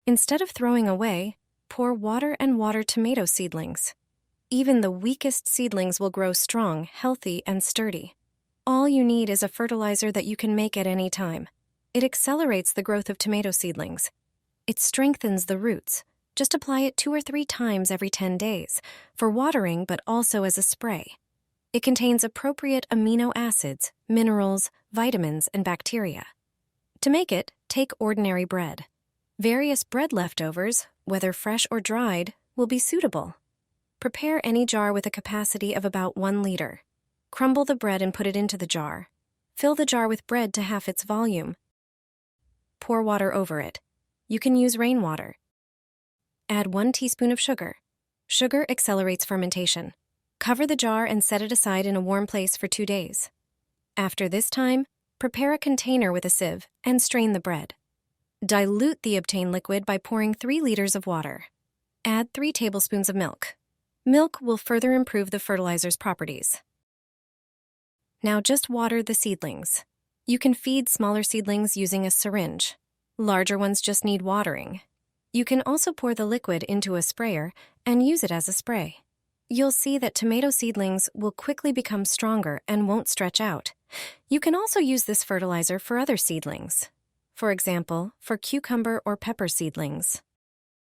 Instead of throwing away, pour water and water tomato seedlings. Even the weakest seedlings will grow strong, healthy, and sturdy. All you need is a fertilizer that you can make at any time. It accelerates the growth of tomato seedlings. It strengthens the roots. Just apply it 2 or 3 times every 10 days, for watering but also as a spray. It contains appropriate amino acids, minerals, vitamins, and bacteria. To make it, take ordinary bread. Various bread leftovers, whether fresh or dried, will be suitable. Prepare any jar with a capacity of about 1 liter. Crumble the bread and put it into the jar. Fill the jar with bread to half its volume. Pour water over it. You can use rainwater. Add 1 teaspoon of sugar. Sugar accelerates fermentation. Cover the jar and set it aside in a warm place for 2 days. After this time, prepare a container with a sieve and strain the bread. Dilute the obtained liquid by pouring 3 liters of water. Add 3 tablespoons of milk. Milk will further improve the fertilizer's properties. Now just water the seedlings. You can feed smaller seedlings using a syringe. Larger ones just need watering. You can also pour the liquid into a sprayer and use it as a spray. You'll see that tomato seedlings will quickly become stronger and won't stretch out. You can also use this fertilizer for other seedlings. For example, for cucumber or pepper seedlings.